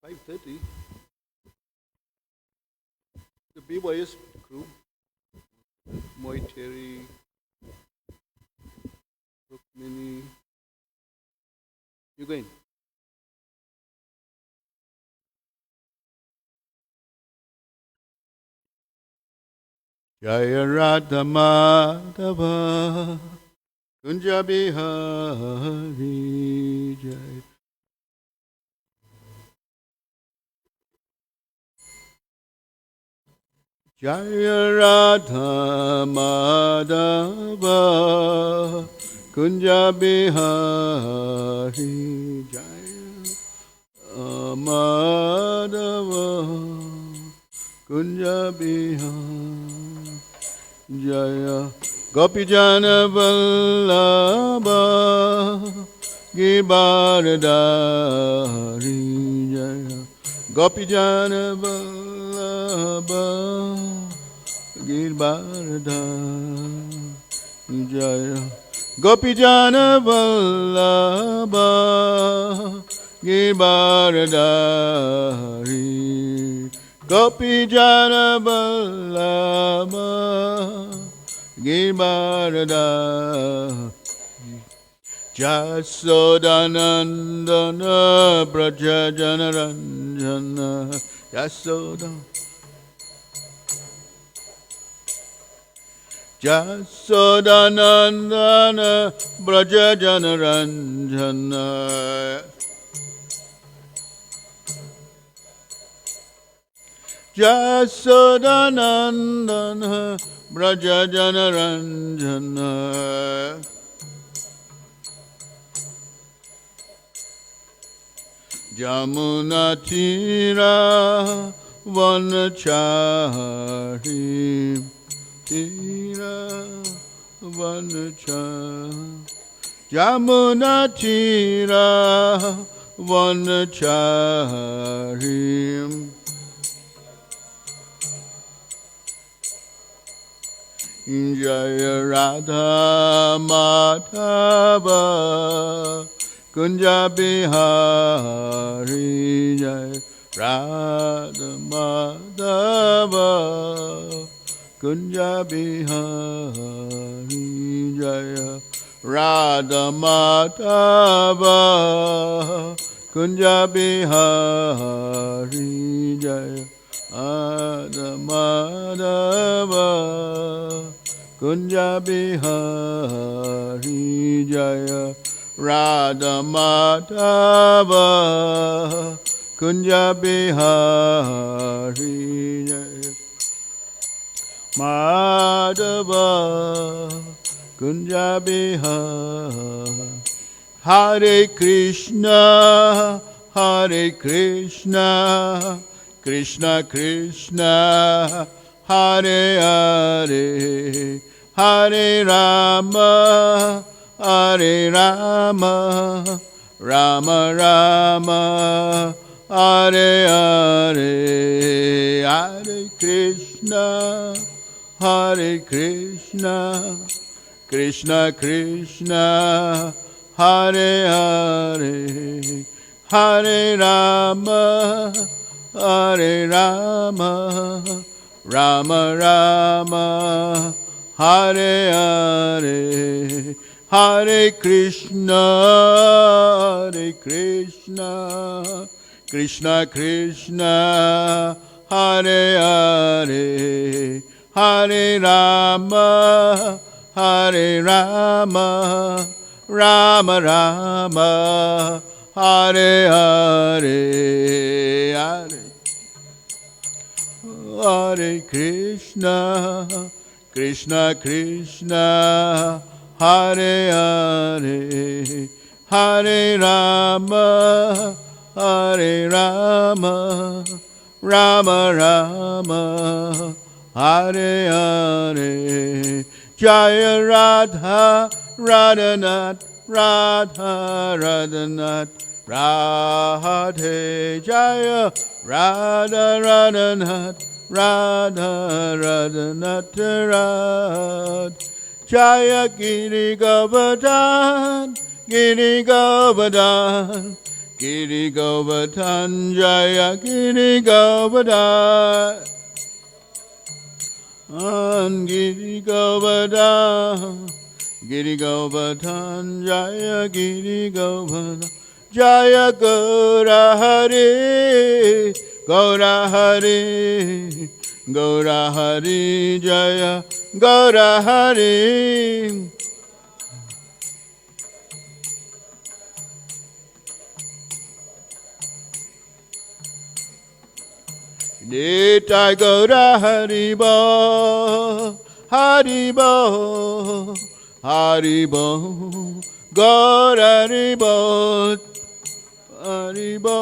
5:30. The BYS crew, Moiteri, Rukmini, you going? Jaya Radha Madhava Kunja Bihari Jaya. Jaya Radha Madhava Kunja Bihari Jaya Madhava Kunja Bihari Jaya Gopijana Vallabha Gibaradari Jaya Gopijana Vallabha Gibaradari Jaya Gopijana Vallabha Gibaradari Gopijana Vallabha Gibaradari Jasodanandana Braja Janaranjana Jasodanandana Braja Janaranjana Jasodanandana Braja Janaranjana Jamuna Tira Vanachari Tira Vanachari Jamuna Tira Vanachari Jaya Radha Madhava Kunja Bihari Jaya Radha Madhava Kunja Bihari Jaya Radha Madhava Kunja Bihari Jaya Radha Madhava Kunja Bihari Jaya Radha Madhava Kunja Bihari Jaya Madhava Kunja Bihari Hare Krishna Hare Krishna Krishna Krishna Hare Hare Hare Rama Hare Rama Rama Rama Hare Hare Hare Krishna Hare Krishna Krishna Krishna Hare Hare Hare Rama Hare Rama Rama Rama Hare Hare Hare Krishna Hare Krishna Krishna Krishna Hare Hare Hare Rama Hare Rama Rama Rama Hare Hare Hare Hare Krishna Krishna Krishna Hare Hare Hare Rama Hare Rama Rama Rama Hare Hare Jaya Radha Radhanath Radha Radhanath Radhe Jaya Radha Radhanath Radha Radhanath Radha Jaya Giri Govardhan Giri Govardhan Giri Govardhan Jaya Giri Govardhan Giri Govardhan Giri Govardhan Jaya Giri Govardhan Jaya Gaura Hari Gaura Hari Gaura Hari Jaya Gaura Hari Nitai Gaura Haribo, Haribo, Haribo, Gaura Haribo, Haribo,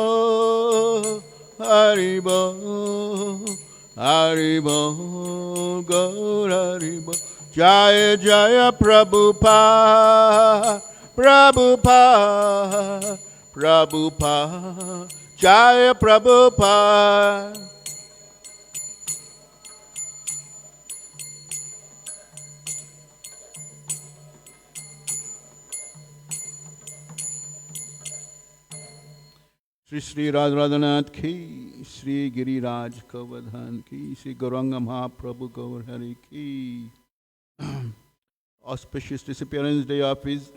Haribo, Haribo, Gaura Haribo. Jaya Jaya Prabhupada, Prabhupada, Prabhupada, Jaya Prabhupada. Sri Sri Radharanath ki, Sri Giriraj Govardhan ki, Sri Gauranga Mahaprabhu Gaur Hari ki. Auspicious disappearance day of his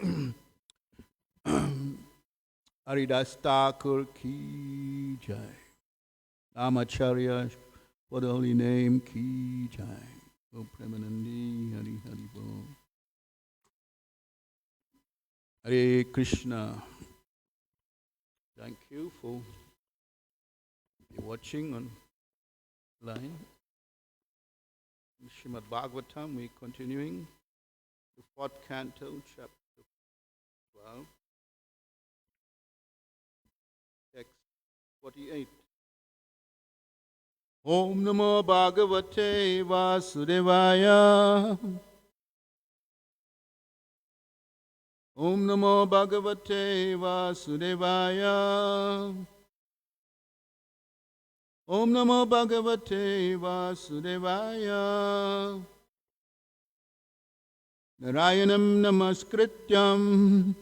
Haridas Thakur ki jai. Namacharya for the holy name ki jai. O Premanandi Hari Hari Bo. Hare Krishna. Thank you for watching online. Srimad Bhagavatam, we're continuing the fourth canto, chapter 12, text 48. Om Namo Bhagavate Vasudevaya. Om Namo Bhagavate Vasudevaya. Om Namo Bhagavate Vasudevaya. Narayanam Namaskrityam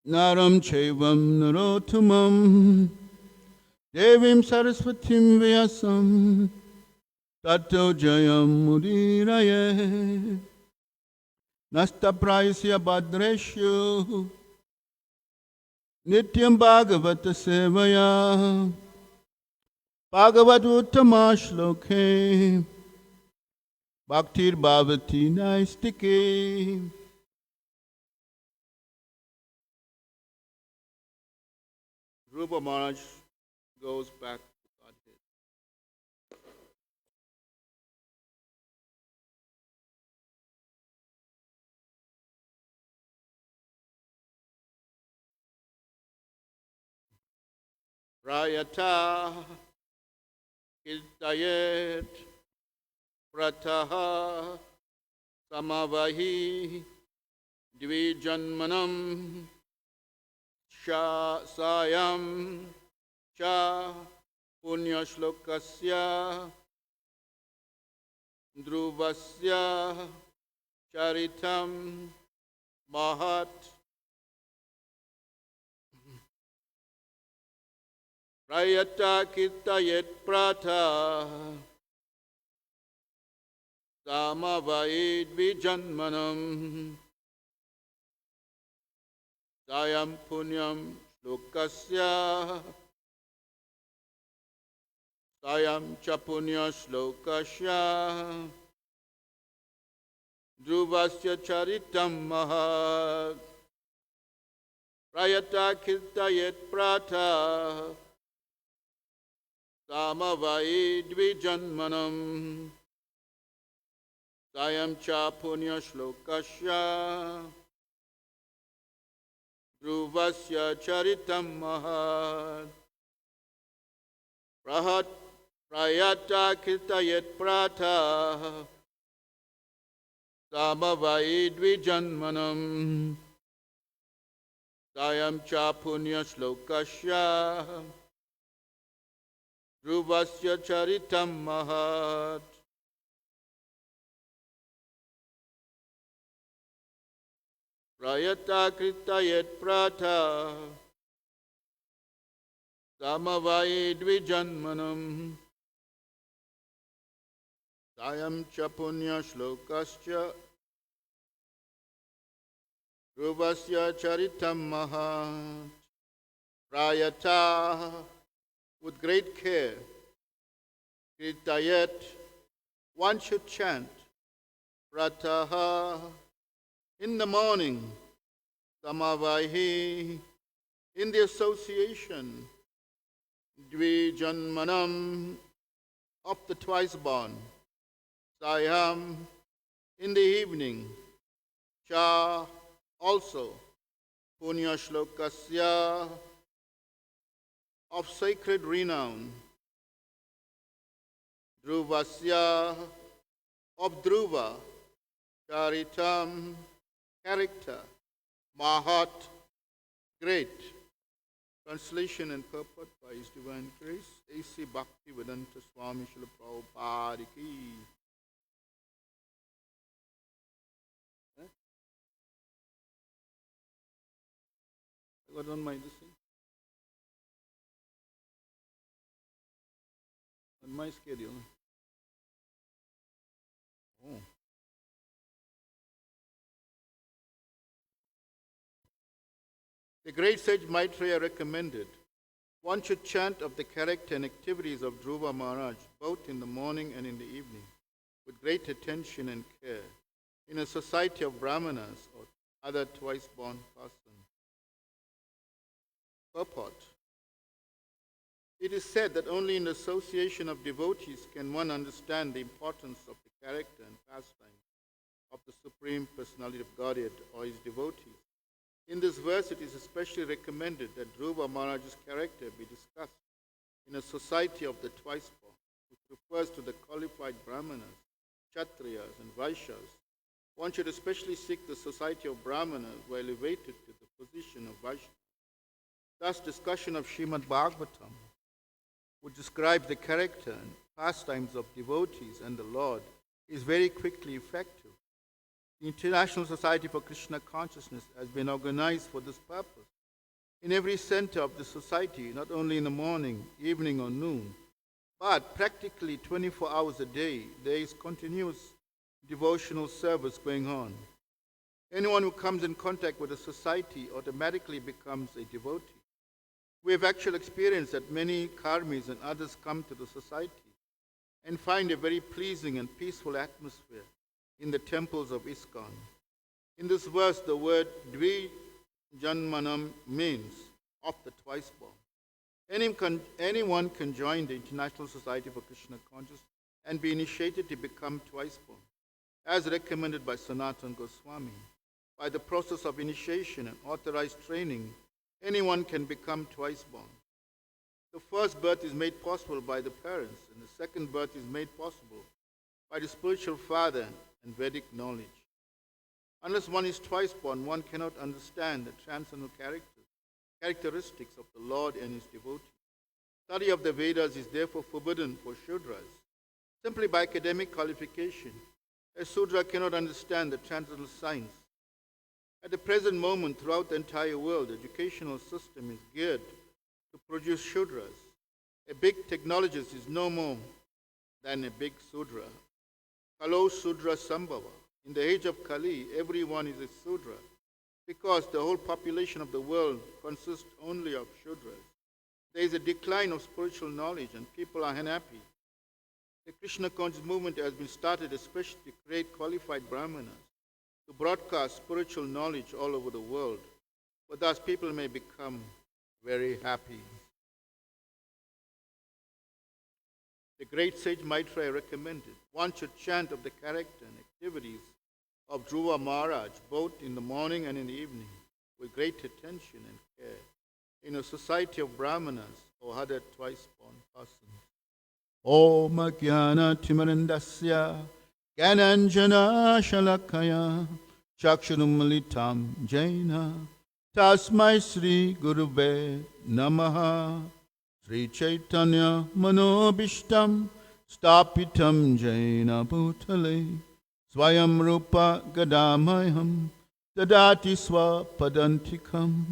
Naram Chaivam Narottamam Devim Saraswatim Vyasam Tato Jayam Mudiraye Nasta Praisya Bhadreshu Nityam Bhagavata Sevaya Bhagavad Uttama Shloke Bhaktir Bhavati Naistike. Rupa Maharaj goes back to Godhead. Prayata Kirtayet Prataha Samavahi Dvijanmanam Sha Sayam Cha Punyashlokasya Druvasya Charitam Mahat Prayata Kirtayet Prata Samavaid Vijanmanam Sayam Punyam Shlokasya Sayam Chapunya Shlokasya Druvasya Charitam Mahat Prayata Kirtayet Prata Samavaid Vijanmanam Sayam Cha Punya Shlokasya Druvasya Charitam Mahat Prayata Kirtayet Prata Samavaid Vijanmanam Sayam Cha Punya Shlokasya Druvasya Charitam Mahat. Prayata Kirtayet Prata Samavai dvijanmanam Sayam cha punya shlokascha Ruvasya charitam mahat Prayata with great care Kritayat one should chant Prataha in the morning Samavaihi in the association Dvijanmanam of the twice born Sayam in the evening Cha also Punya Shlokasya of sacred renown Dhruvasya of Dhruva Charitam character Mahat great. Translation and purport by His Divine Grace A.C. Bhaktivedanta Swami Srila Prabhupada Ki. I don't mind this thing. On my schedule. Oh. The great sage Maitreya recommended one should chant of the character and activities of Dhruva Maharaj both in the morning and in the evening with great attention and care in a society of brahmanas or other twice born persons. Purport. It is said that only in the association of devotees can one understand the importance of the character and pastime of the Supreme Personality of Godhead or His devotees. In this verse, it is especially recommended that Dhruva Maharaj's character be discussed in a society of the twice born, which refers to the qualified brahmanas, kshatriyas, and vaishyas. One should especially seek the society of brahmanas who are elevated to the position of vaishyas. Thus, discussion of Srimad Bhagavatam, which describes the character and pastimes of devotees and the Lord, is very quickly effective. The International Society for Krishna Consciousness has been organized for this purpose. In every center of the society, not only in the morning, evening, or noon, but practically 24 hours a day, there is continuous devotional service going on. Anyone who comes in contact with the society automatically becomes a devotee. We have actual experience that many karmis and others come to the society and find a very pleasing and peaceful atmosphere in the temples of ISKCON. In this verse, the word Dvijanmanam means of the twice born. Anyone can join the International Society for Krishna Consciousness and be initiated to become twice born, as recommended by Sanatana Goswami. By the process of initiation and authorized training, anyone can become twice born. The first birth is made possible by the parents, and the second birth is made possible by the spiritual father and Vedic knowledge. Unless one is twice born, one cannot understand the transcendental characteristics of the Lord and His devotees. Study of the Vedas is therefore forbidden for Shudras. Simply by academic qualification, a Shudra cannot understand the transcendental science. At the present moment, throughout the entire world, the educational system is geared to produce Shudras. A big technologist is no more than a big Shudra. Kalo Sudra Sambhava. In the age of Kali, everyone is a Sudra because the whole population of the world consists only of Shudras. There is a decline of spiritual knowledge and people are unhappy. The Krishna conscious movement has been started especially to create qualified brahmanas to broadcast spiritual knowledge all over the world, but thus people may become very happy. The great sage Maitreya recommended one should chant of the character and activities of Dhruva Maharaj both in the morning and in the evening with great attention and care in a society of brahmanas or other twice born persons. Om Jnana Timarandasya Gyananjana Shalakaya Chakshurum Malitam Jaina Tasmai Sri Gurube Namaha Sri Chaitanya Manobishtam Stapitam Jaina Bhutale Swayam Rupa Gadamayam Dadati Swapadantikam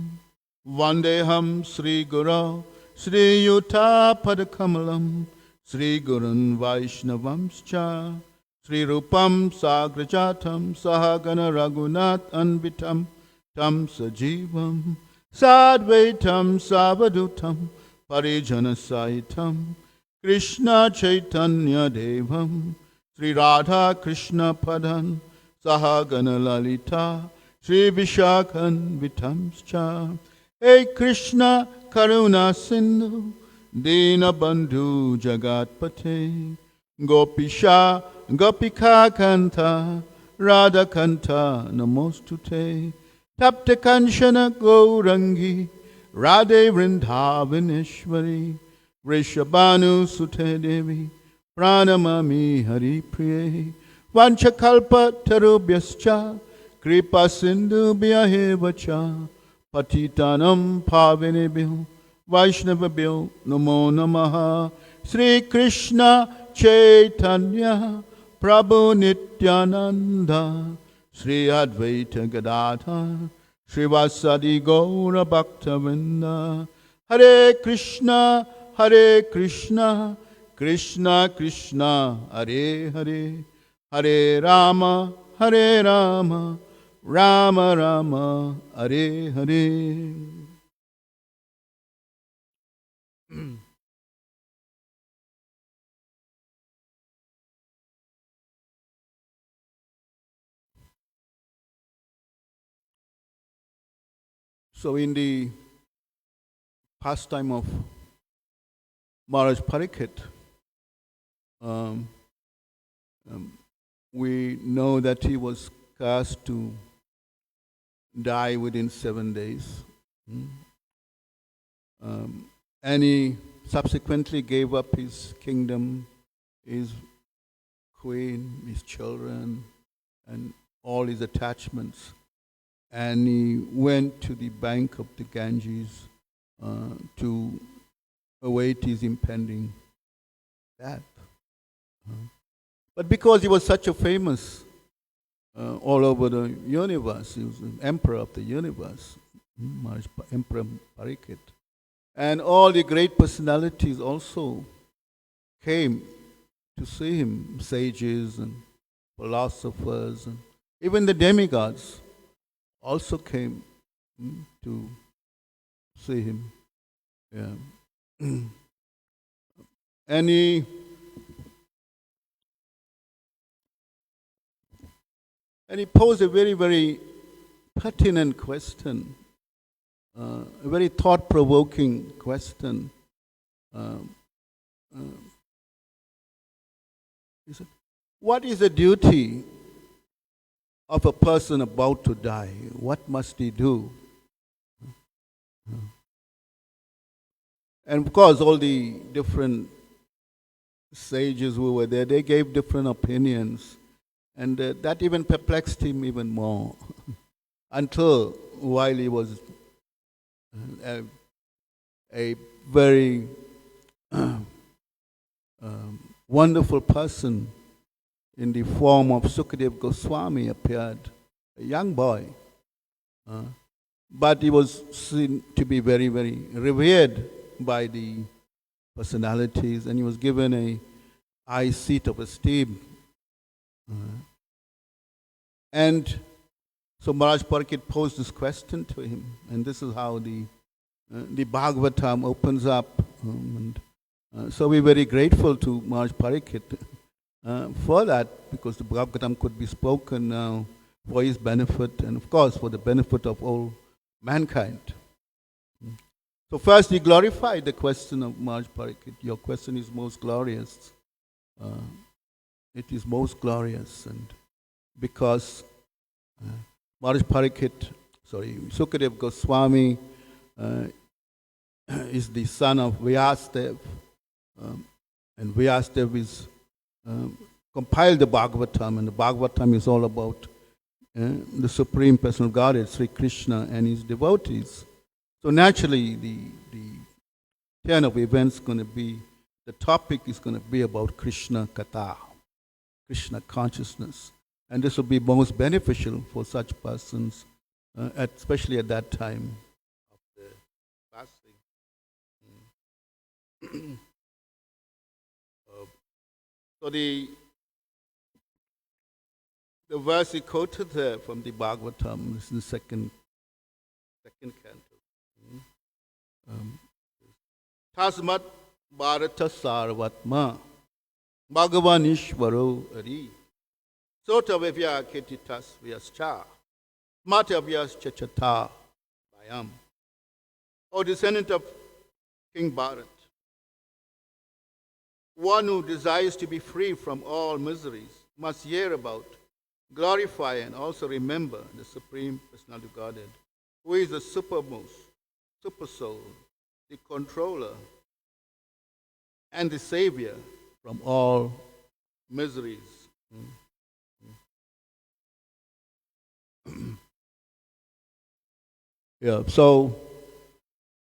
Vandeham Sri Guru Sri Yuta Padakamalam, Sri Gurun Vaishnavamscha, Sri Rupam Sagrajatam, Sahagana Raghunath Anvitam, Tam Sajivam, Sadvaitam Savadutam, Parijana Saitam, Krishna Chaitanya Devam, Sri Radha Krishna Padan, Sahagana Lalita, Sri Vishakhan Vitamscha. Hey Krishna Karuna Sindhu, Dina Bandhu Jagatpate, Gopisha Gopika Kanta, Radha Kanta Namostute, Tapta Kanchana Gourangi, Radhe Vrindavaneshwari, Vrishabhanu Sute Devi, Pranamami Hari Priye, Vanchakalpa Tarubhyascha, Kripa Sindhu Bhyahevacha, Patitanam Pavinebhyo, Vaishnavabhyo Namo Namaha, Sri Krishna Chaitanya, Prabhu Nityananda, Sri Advaita Gadadhar, Sri Vasadi Gaura Bhaktavinda, Hare Krishna, Krishna Krishna, Hare Hare, Hare Rama, Rama Rama, Hare Hare. So in the pastime of Maharaj Pariksit, we know that he was cast to die within 7 days. And he subsequently gave up his kingdom, his queen, his children, and all his attachments. And he went to the bank of the Ganges to await his impending death. But because he was such a famous all over the universe, he was the emperor of the universe, Emperor Pariksit. And all the great personalities also came to see him, sages and philosophers, and even the demigods also came to see him. Yeah. And he posed a very, very pertinent question, a very thought-provoking question. He said, what is the duty of a person about to die? What must he do? And of course, all the different sages who were there, they gave different opinions. And that even perplexed him even more. Until while he was a very wonderful person in the form of Sukadeva Goswami appeared, a young boy. But he was seen to be very, very revered by the personalities, and he was given a high seat of esteem. And so Maharaj Pariksit posed this question to him, and this is how the Bhagavatam opens up. So we're very grateful to Maharaj Pariksit for that, because the Bhagavatam could be spoken now for his benefit and of course for the benefit of all mankind. So first he glorified the question of Maharaj Pariksit. Your question is most glorious. It is most glorious, and because Maharaj Pariksit, Sukadeva Goswami is the son of Vyasadeva, and Vyasadeva is compiled the Bhagavatam, and the Bhagavatam is all about the Supreme Personal Godhead, Sri Krishna, and his devotees. So naturally, the turn of events going to be, the topic is going to be about Krishna Katha, Krishna consciousness. And this will be most beneficial for such persons, especially at that time of the fasting. So the verse he quoted there from the Bhagavatam is the second canto. Tasmat Bharata Sarvatma Bhagavan Ishvaro Ari Sota Vivya Ketitas Vyascha Mata Vyas Chachata Bayam. O descendant of King Bharat, one who desires to be free from all miseries must hear about, glorify, and also remember the Supreme Personality of Godhead, who is the supermost, super soul, the controller, and the savior from all miseries. Yeah, so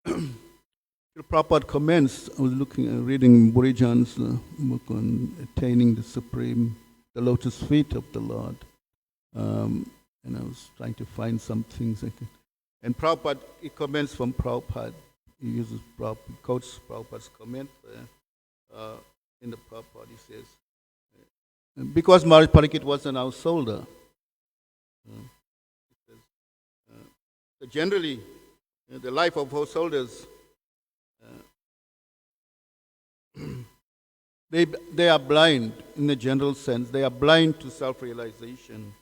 the Prabhupada comments, I was reading Burijan's book on attaining the supreme, the lotus feet of the Lord. And I was trying to find some things. And Prabhupada, he comments from Prabhupada. He quotes Prabhupada's comment in the Prabhupada. He says, because Maharaj Pariksit was an householder, so generally, the life of householders, they are blind in the general sense. They are blind to self-realization.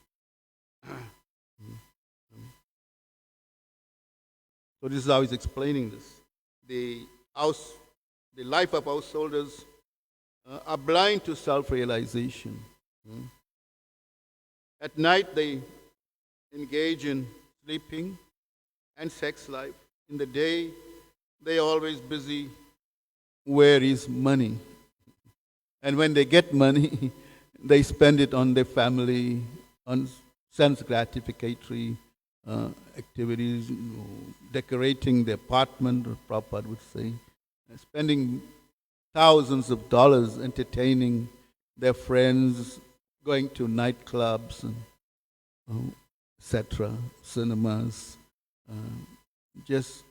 So this is how he's explaining this. The life of householders are blind to self-realization. At night they engage in sleeping and sex life. In the day they are always busy. Where is money? And when they get money, they spend it on their family, on sense gratificatory activities, decorating the apartment, Prabhupada would say, spending thousands of dollars entertaining their friends, going to nightclubs, and etc., cinemas, just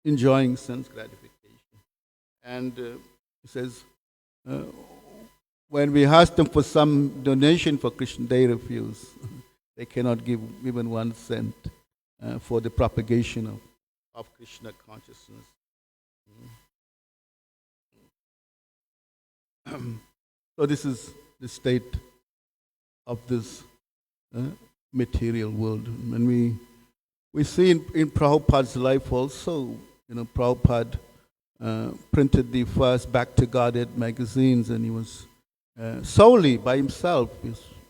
enjoying sense gratification. And he says, when we ask them for some donation for Krishna, they refuse. They cannot give even 1 cent for the propagation of Krishna consciousness. So this is the state of this material world. And we see in Prabhupada's life also, Prabhupada printed the first Back to Godhead magazines, and he was solely by himself.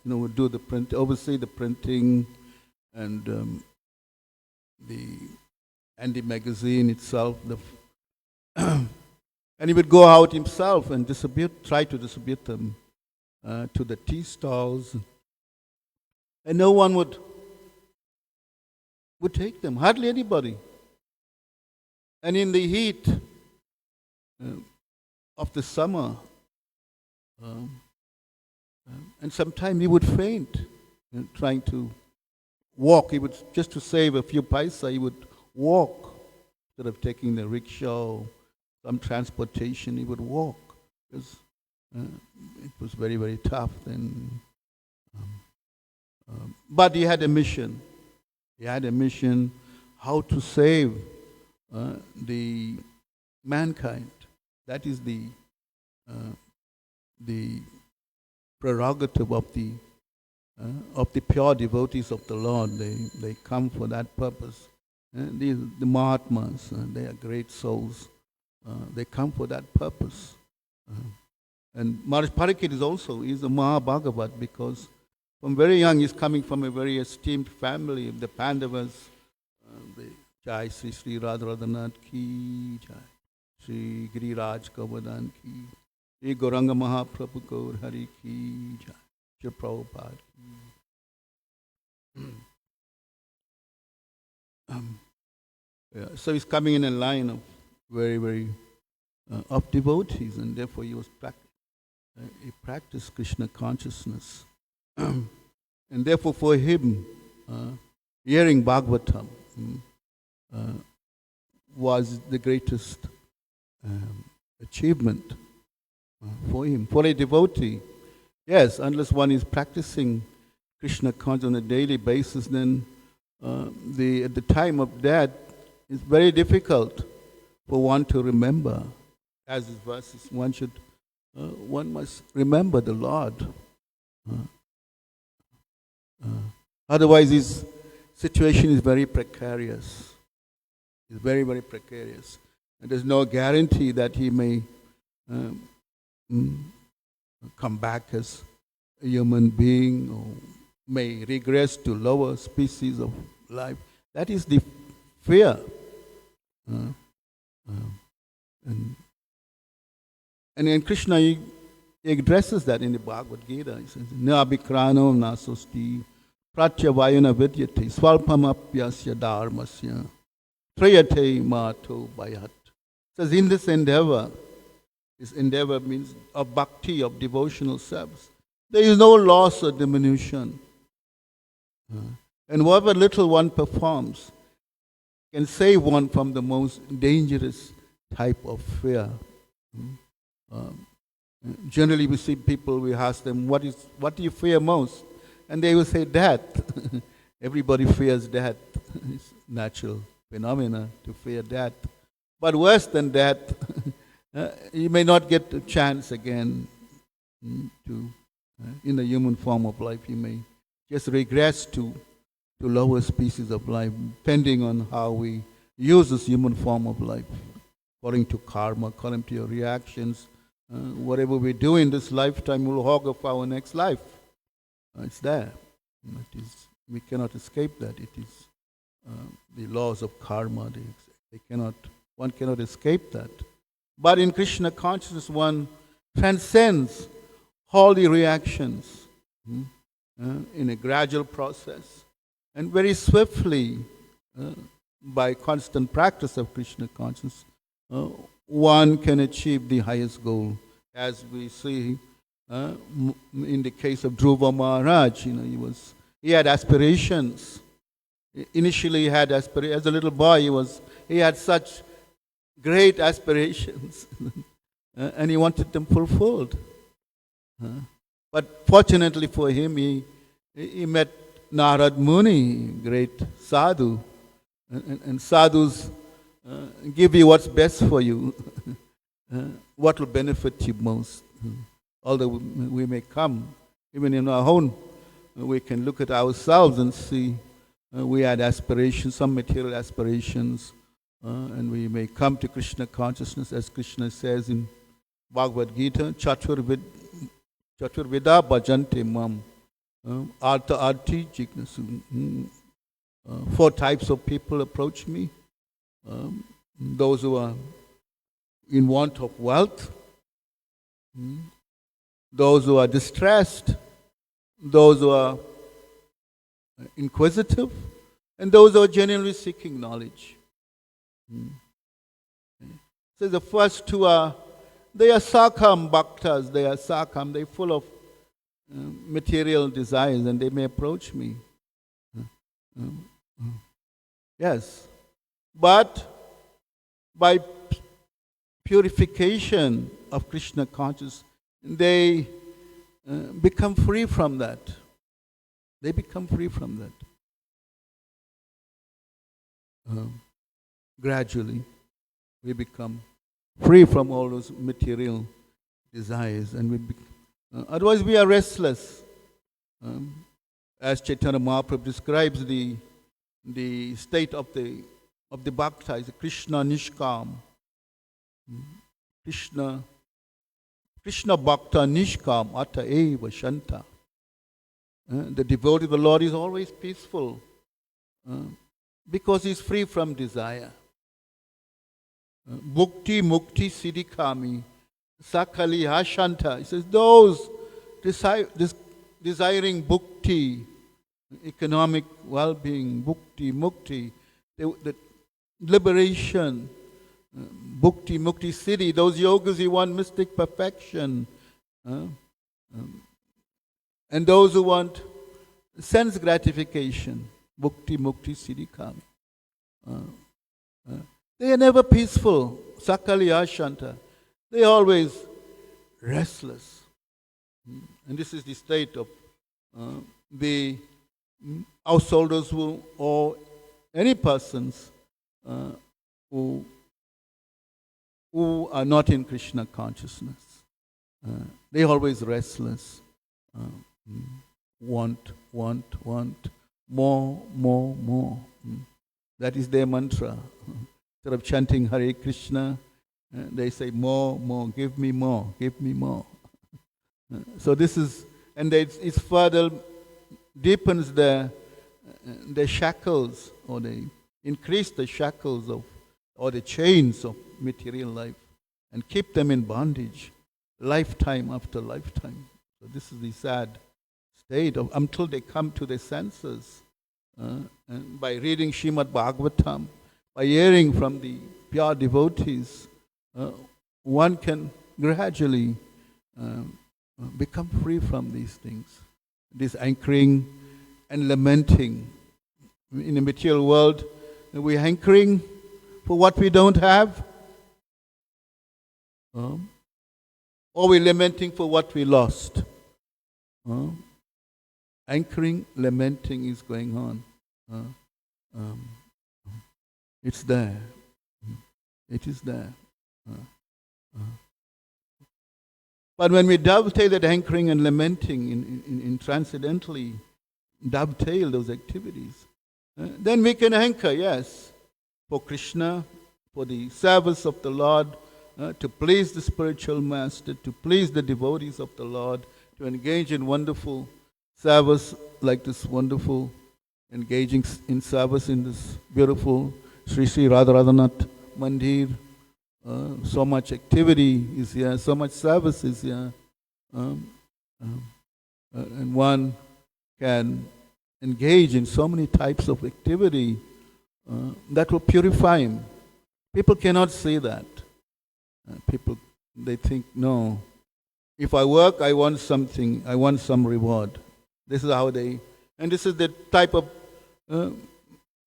Would do the print, oversee the printing, and the magazine itself. And he would go out himself and try to distribute them to the tea stalls, and no one would take them. Hardly anybody. And in the heat of the summer, and sometimes he would faint, trying to walk. He would, just to save a few paisa, he would walk instead of taking the rickshaw, some transportation. He would walk because it was very, very tough then. But he had a mission. He had a mission how to save the mankind. That is the prerogative of the pure devotees of the Lord. They come for that purpose. The Mahatmas, they are great souls. They come for that purpose. And Maharaj Pariksit is a Mahabhagavat, because from very young he's coming from a very esteemed family of the Pandavas. The Jai Sri Radharanath ki Jai, Sri Giriraj Govardhan ki, Sri Gauranga Mahaprabhu Gaur Hari ki Jai, Sri Prabhupada ki. So he's coming in a line of very, very of devotees, and therefore he practiced Krishna consciousness. And therefore for him, hearing Bhagavatam was the greatest achievement for him, for a devotee. Yes, unless one is practicing Krishna consciousness on a daily basis, then at the time of death, it's very difficult for one to remember. As this verse is, one must remember the Lord. Otherwise, his situation is very precarious. It's very, very precarious. And there's no guarantee that he may come back as a human being or may regress to lower species of life. That is the fear. And in Krishna, he addresses that in the Bhagavad Gita. He says, Na abhikrano nasosti pratyavayana vidyate swalpam apyasya dharmasya trayate mato bayat. Says in this endeavor means of bhakti, of devotional service, there is no loss or diminution. And whatever little one performs can save one from the most dangerous type of fear. Generally we see people, we ask them, what do you fear most? And they will say death. Everybody fears death. It's natural phenomena to fear death. But worse than death, you may not get a chance again in the human form of life. You may just regress to lower species of life, depending on how we use this human form of life, according to karma, according to your reactions. Whatever we do in this lifetime will augur for our next life. It's there. We cannot escape that. It is the laws of karma. One cannot escape that. But in Krishna consciousness, one transcends all the reactions in a gradual process. And very swiftly, by constant practice of Krishna consciousness, one can achieve the highest goal. As we see in the case of Dhruva Maharaj, he had aspirations. Initially, he had aspirations. As a little boy, he had such great aspirations, and he wanted them fulfilled. But fortunately for him, he met Narad Muni, great sadhu, and sadhus give you what's best for you, what will benefit you most. Although we may come, even in our own, we can look at ourselves and see we had aspirations, some material aspirations, and we may come to Krishna consciousness, as Krishna says in Bhagavad Gita, Chaturvida bhajante mam, artha arti jignasu. 4 types of people approach me. Those who are in want of wealth, those who are distressed, those who are inquisitive, and those who are genuinely seeking knowledge. So the first 2 they are sakam bhaktas, they're full of material desires, and they may approach me. Yes. But by purification of Krishna consciousness, they become free from that. They become free from that. Gradually, we become free from all those material desires, and otherwise we are restless. As Chaitanya Mahaprabhu describes the state of the bhakta, is Krishna Nishkam. Krishna Bhakta Nishkam Ata Eva Shanta. The devotee of the Lord is always peaceful because he is free from desire. Bhukti Mukti Siddhikami Sakali Ashanta. He says those desiring bhukti, economic well-being, bhukti Mukti, the liberation, bhukti Mukti Siddhi, those yogas who want mystic perfection, and those who want sense gratification, bhukti Mukti Siddhikami. They are never peaceful. Sakali Ashanta. They are always restless. And this is the state of the householders or any persons who are not in Krishna consciousness. They are always restless. Want, more. That is their mantra. Instead of chanting Hare Krishna, they say more, give me more. So this is, and it further deepens the shackles, or they increase the shackles or the chains of material life, and keep them in bondage, lifetime after lifetime. So this is the sad state of, until they come to their senses, and by reading Srimad Bhagavatam, by hearing from the pure devotees, one can gradually become free from these things. This anchoring and lamenting. In the material world, we're hankering for what we don't have, or we're lamenting for what we lost. Anchoring, lamenting is going on. It's there. It is there. But when we dovetail that anchoring and lamenting in transcendentally dovetail those activities, then we can anchor, yes, for Krishna, for the service of the Lord, to please the spiritual master, to please the devotees of the Lord, to engage in wonderful service like this wonderful, engaging in service in this beautiful Sri Sri Radharadhanath Mandir. So much activity is here, so much service is here. And one can engage in so many types of activity that will purify him. People cannot say that. People, they think, no, if I work, I want something, I want some reward. This is how they, and this is the type of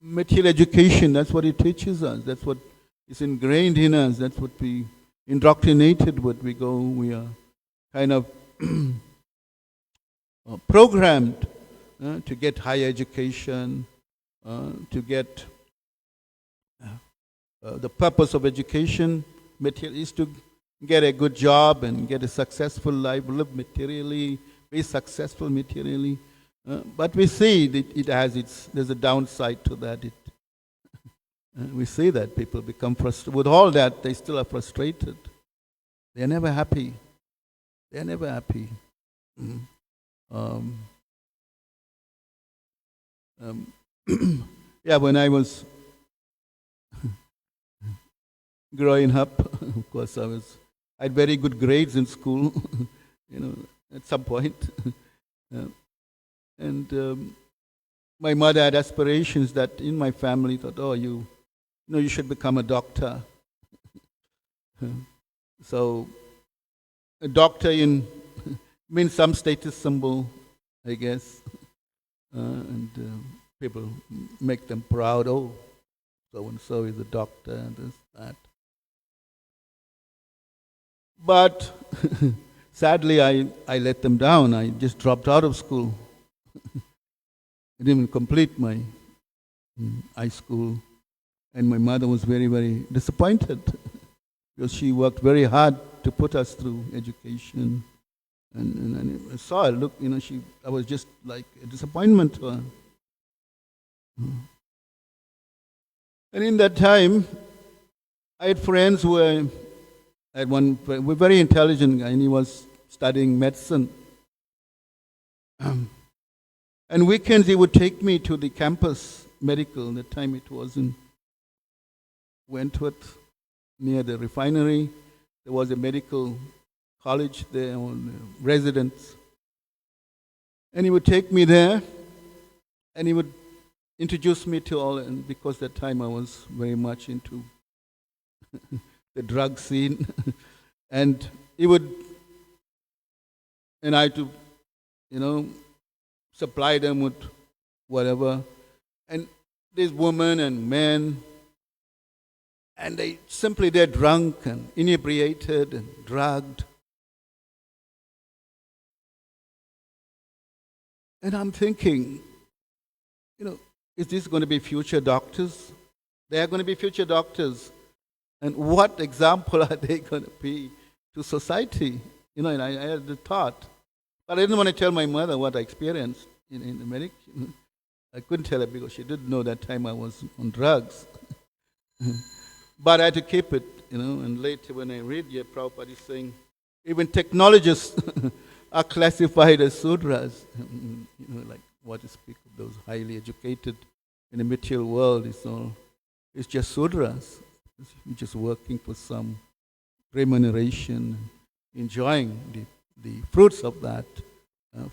material education, that's what it teaches us, that's what is ingrained in us, that's what we indoctrinated with. We are kind of programmed to get higher education, to get the purpose of education material is to get a good job and get a successful life, live materially, be successful materially. But we see that there's a downside to that. We see that people become frustrated. With all that, they still are frustrated. They're never happy. They're never happy. Yeah, when I was growing up, of course, I had very good grades in school, at some point. And my mother had aspirations that in my family thought, you should become a doctor. So a doctor means some status symbol, I guess. And people make them proud. Oh, so-and-so is a doctor, and this, that. But sadly, I let them down. I just dropped out of school. I didn't even complete my high school. And my mother was very, very disappointed because she worked very hard to put us through education. And I saw her look, I was just like a disappointment to her. And in that time, I had friends who were, I had one friend, a very intelligent guy, and he was studying medicine. And weekends he would take me to the campus medical. At the time it was in Wentworth, near the refinery. There was a medical college there, on residence. And he would take me there, and he would introduce me to all, and because that time I was very much into the drug scene. And he would, and I had to, supply them with whatever. And these women and men, and they're drunk and inebriated and drugged. And I'm thinking, is this going to be future doctors? They are going to be future doctors. And what example are they going to be to society? And I had the thought. But I didn't want to tell my mother what I experienced in America. I couldn't tell her because she didn't know that time I was on drugs. But I had to keep it, and later when I read here, Prabhupada is saying, even technologists are classified as Sudras. Like what to speak of those highly educated in the material world, it's just Sudras. You're just working for some remuneration, enjoying the fruits of that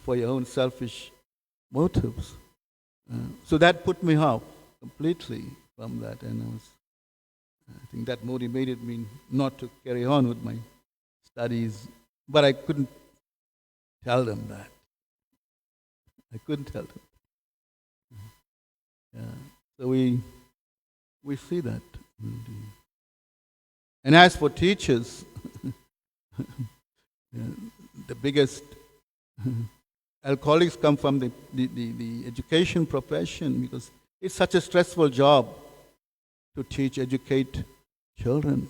for your own selfish motives. So that put me off completely from that, and I think that motivated me not to carry on with my studies. But I couldn't tell them that. I couldn't tell them. Yeah. So we see that. And as for teachers, the biggest alcoholics come from the education profession, because it's such a stressful job to teach, educate children.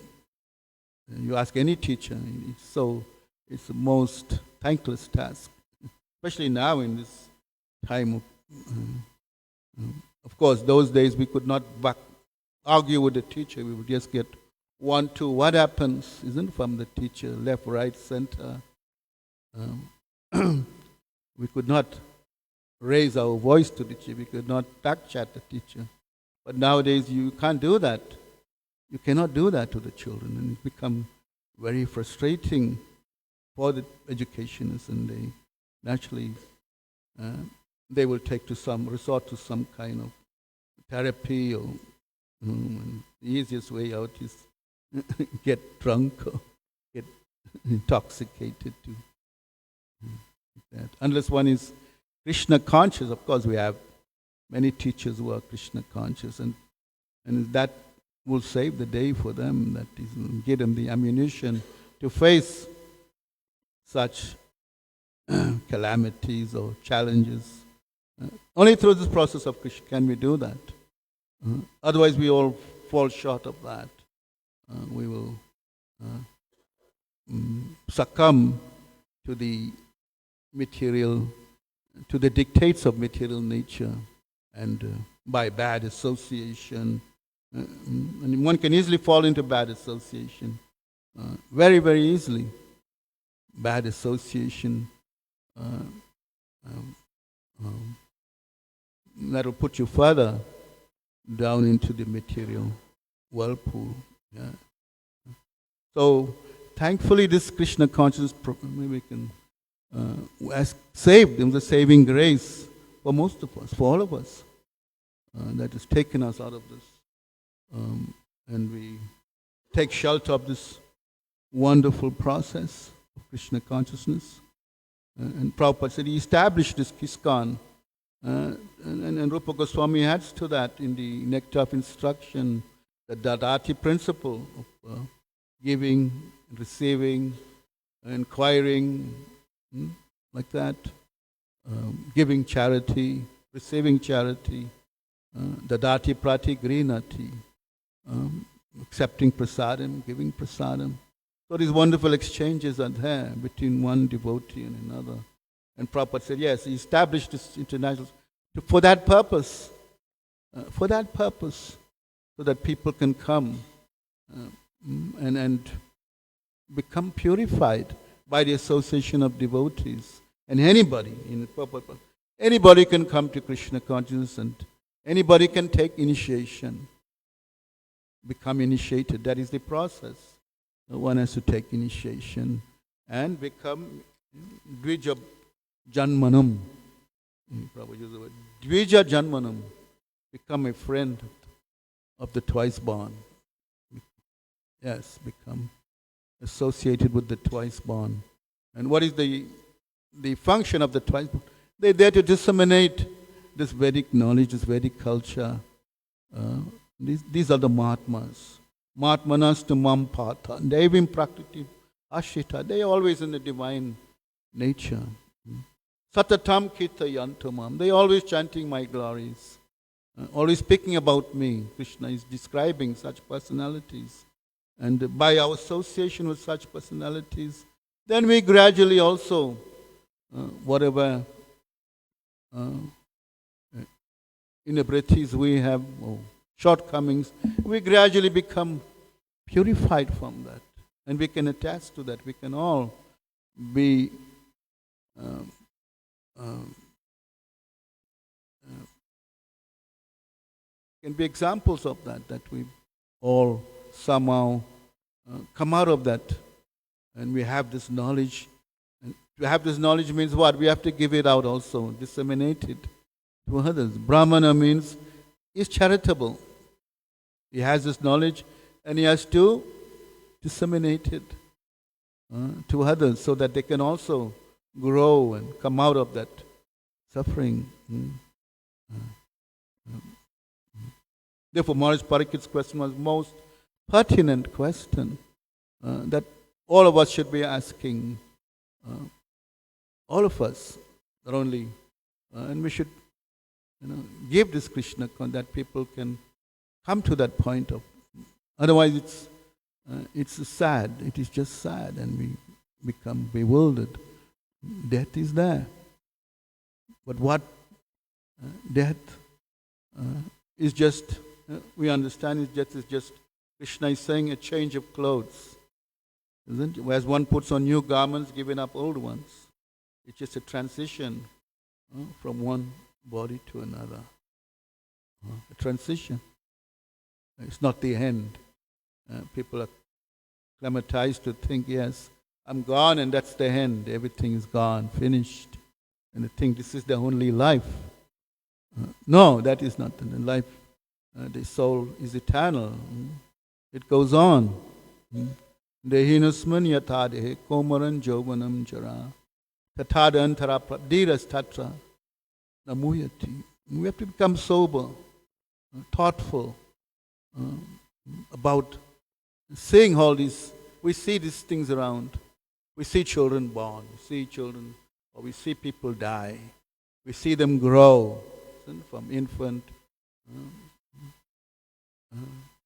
You ask any teacher, it's the most thankless task, especially now in this time of course, those days we could not argue with the teacher. We would just get 1, 2. What happens isn't from the teacher, left, right, center. We could not raise our voice to the teacher. We could not back chat the teacher. But nowadays you can't do that. You cannot do that to the children, and it becomes very frustrating for the educationists, and they naturally they will resort to some kind of therapy, or the easiest way out is get drunk or get intoxicated to that. Unless one is Krishna conscious. Of course, we have many teachers who are Krishna conscious, and that will save the day for them. That is, give them the ammunition to face such calamities or challenges. Only through this process of Krishna can we do that. Otherwise, we all fall short of that. We will succumb to the dictates of material nature, and by bad association. And one can easily fall into bad association, very, very easily. Bad association that will put you further down into the material whirlpool. Yeah. So, thankfully, this Krishna consciousness, maybe we can has saved them, the saving grace for most of us, for all of us, that has taken us out of this. And we take shelter of this wonderful process of Krishna consciousness. And Prabhupada said he established this ISKCON. And Rupa Goswami adds to that in the Nectar of Instruction, the Dadati principle of giving, receiving, inquiring, like that, giving charity, receiving charity, Dadati Prati Grinati, accepting prasadam, giving prasadam. So these wonderful exchanges are there between one devotee and another. And Prabhupada said, yes, he established this international for that purpose, so that people can come and become purified by the association of devotees. And anybody, anybody can come to Krishna consciousness, and anybody can take initiation, become initiated. That is the process. One has to take initiation and become Dvija Janmanam. Prabhupada used the word Dvija Janmanam. Become a friend of the twice born. Yes, become associated with the twice born. And what is the function of the twice born? They're there to disseminate this Vedic knowledge, this Vedic culture. These are the Mahatmas. Matmanastu Mampatha, Devim Prakriti Ashita. They are always in the divine nature. Satatam Kita Yantamam. They are always chanting my glories. Always speaking about me. Krishna is describing such personalities. And by our association with such personalities, then we gradually also, whatever inabilities we have, or shortcomings, we gradually become purified from that. And we can attest to that. We can all be can be examples of that we all somehow come out of that, and we have this knowledge. And to have this knowledge means what? We have to give it out also, disseminate it to others. Brahmana means he's charitable. He has this knowledge and he has to disseminate it to others so that they can also grow and come out of that suffering. Therefore, Maharaj Parikit's question was most pertinent question that all of us should be asking. All of us, not only, and we should, give this Krishna that people can come to that point of. Otherwise, it's sad. It is just sad, and we become bewildered. Death is there, but what death is just. We understand death is just. Krishna is saying a change of clothes, isn't it? As one puts on new garments, giving up old ones. It's just a transition from one body to another. A transition. It's not the end. People are acclimatized to think, yes, I'm gone and that's the end. Everything is gone, finished. And they think this is the only life. No, that is not the life. The soul is eternal. It goes on. Dehinusman yathadehe komaran jovanam jara tathadantara pradhiras tatra namuyati. We have to become sober, thoughtful about seeing all these. We see these things around. We see children born. We see children, or we see people die. We see them grow from infant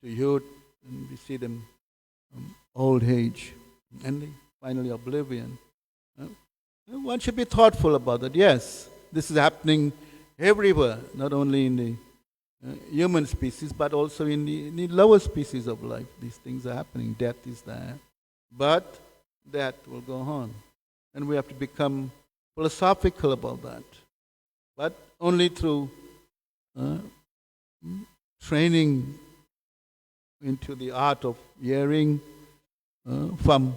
to youth, and we see them old age, and finally oblivion. One should be thoughtful about that. Yes, this is happening everywhere, not only in the human species, but also in the lower species of life. These things are happening. Death is there. But that will go on. And we have to become philosophical about that. But only through training into the art of hearing from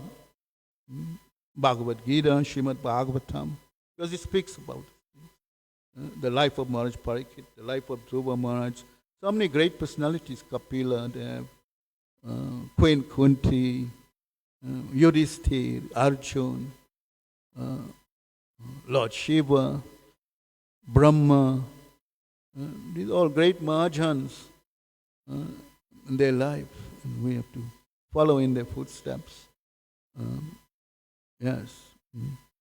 Bhagavad Gita, Srimad Bhagavatam, because it speaks about the life of Maharaj Parikit, the life of Dhruva Maharaj. So many great personalities, Kapila, Dev, Queen Kunti, Yudhishthir, Arjun, Lord Shiva, Brahma. These are all great Mahajans in their life, and we have to follow in their footsteps. Yes.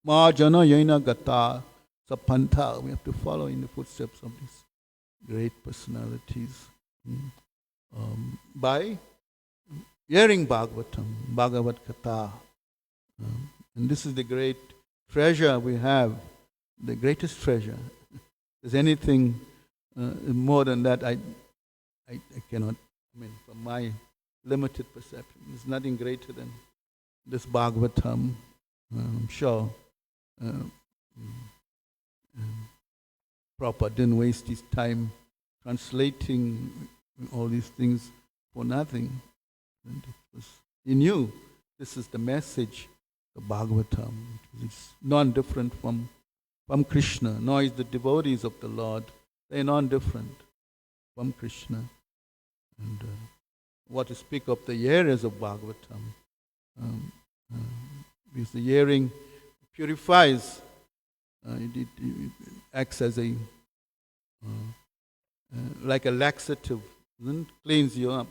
Mahajana Yaina Gata Sapantha. We have to follow in the footsteps of these great personalities by hearing Bhagavatam, Bhagavad Katha. And this is the great treasure we have, the greatest treasure. If there's anything more than that, I cannot, from my limited perception, there's nothing greater than this Bhagavatam. I'm sure Prabhupada didn't waste his time translating all these things for nothing. And he knew this is the message of Bhagavatam. It's non-different from Krishna, nor is the devotees of the Lord. They are non-different from Krishna. And what to speak of the hearers of Bhagavatam, because the hearing purifies, it acts as a like a laxative, cleans you up.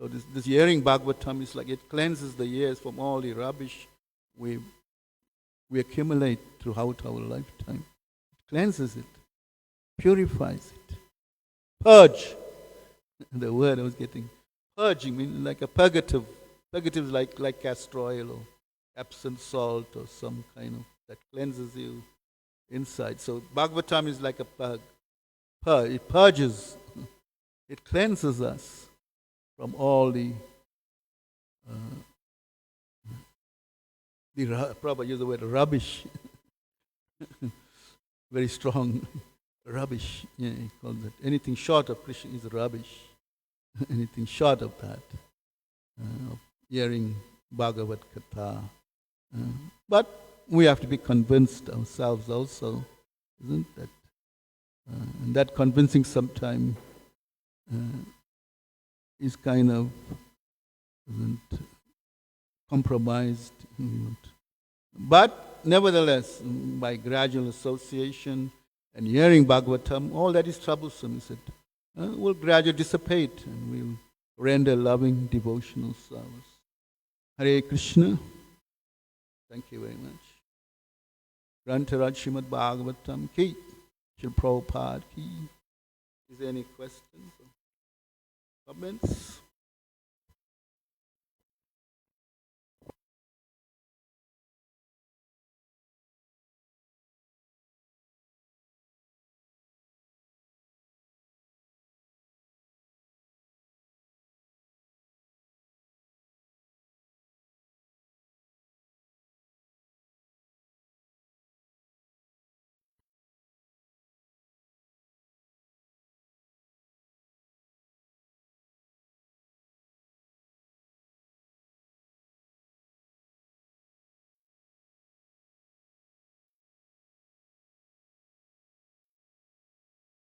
So this hearing Bhagavatam is like it cleanses the ears from all the rubbish we accumulate throughout our lifetime. It cleanses it, purifies it, purge. The word I was getting, purging means like a purgative. Purgative is like castor oil or Epsom salt or some kind of that cleanses you inside. So Bhagavatam is like a purge. It purges, it cleanses us from all the proper use the word rubbish. Very strong rubbish. Yeah, he calls it. Anything short of Krishna is rubbish. Anything short of that, of hearing Bhagavad Gita. But we have to be convinced ourselves also, isn't that? And that convincing sometimes is kind of compromised. But nevertheless, by gradual association and hearing Bhagavatam, all that is troublesome, is it, will gradually dissipate and we'll render loving devotional service. Hare Krishna. Thank you very much. Grantaraj Srimad Bhagavatam ki, Srila Prabhupada ki. Is there any questions or comments?